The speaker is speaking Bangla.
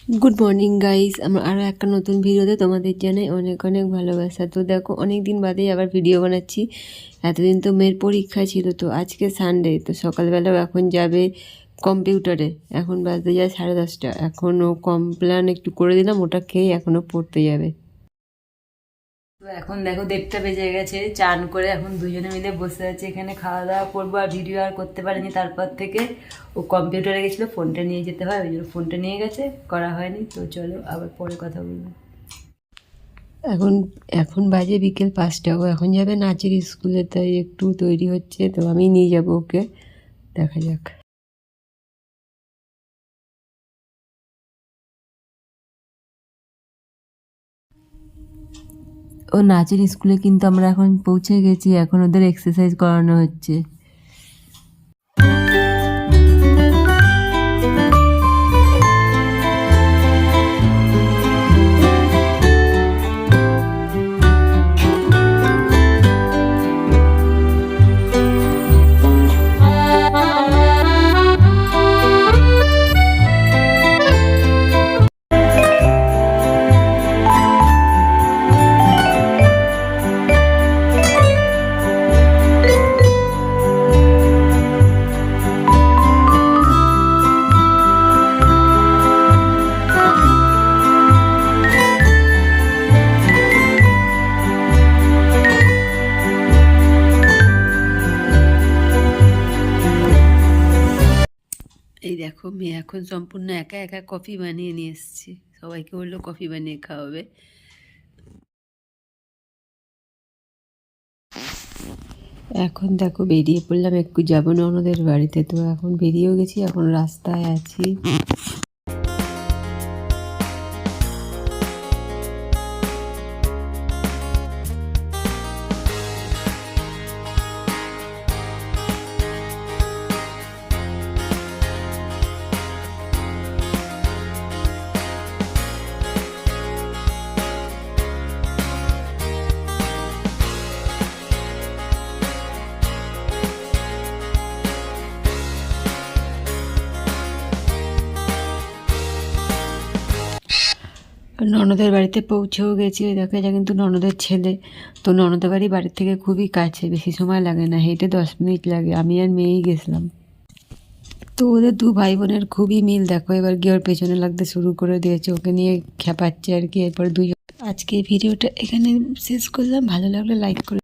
গুড মর্নিং গাইস, আমার আরও একটা নতুন ভিডিওতে তোমাদের জানাই অনেক অনেক ভালোবাসা। তো দেখো, অনেক দিন বাদেই আবার ভিডিও বানাচ্ছি। এতদিন তো মেয়ের পরীক্ষা ছিল, তো আজকে সানডে, তো সকালবেলাও এখন যাবে কম্পিউটারে। এখন বাজতে যায় 10:30। এখনও কমপ্ল্যান একটু করে দিলাম, ওটা খেয়ে এখনও পড়তে যাবে। তো এখন দেখো 1:30 বেজে গেছে, চান করে এখন দুজনে মিলে বসে আছে এখানে, খাওয়া দাওয়া করবো। আর ভিডিও আর করতে পারিনি, তারপর থেকে ও কম্পিউটারে গেছিলো, ফোনটা নিয়ে যেতে হয়, ওই জন্য ফোনটা নিয়ে গেছে, করা হয়নি। তো চলো আবার পরে কথা বলবো। এখন এখন বাজে বিকেল 5টা, ও এখন যাবে নাচের স্কুলে, তাই একটু তৈরি হচ্ছে, তো আমি নিয়ে যাবো ওকে, দেখা যাক। ও নাচের স্কুলে কিন্তু আমরা এখন পৌঁছে গেছি, এখন ওদের এক্সারসাইজ করানো হচ্ছে। এই দেখো, মেয়ে এখন সম্পূর্ণ একা একা কফি বানিয়ে নিয়ে এসেছি, সবাইকে বললো কফি বানিয়ে খাওয়াবে। এখন দেখো বেরিয়ে পড়লাম, একটু যাবো না ওনাদের বাড়িতে, তো এখন বেরিয়েও গেছি, এখন রাস্তায় আছি। ননদের বাড়িতে পৌঁছেও গেছি, দেখো এটা কিন্তু ননদের ছেলে। তো ননদের বাড়ির থেকে খুবই কাছে, বেশি সময় লাগে না, হেঁটে 10 মিনিট লাগে। আমি আর মেয়েই গেছিলাম। তো ওদের দু ভাই বোনের খুবই মিল, দেখো এবার গিয়ে ওর পেছনে লাগতে শুরু করে দিয়েছে, ওকে নিয়ে খেপাচ্ছে আর কি। এরপর দুজন। আজকে ভিডিওটা এখানে শেষ করলাম, ভালো লাগলে লাইক করে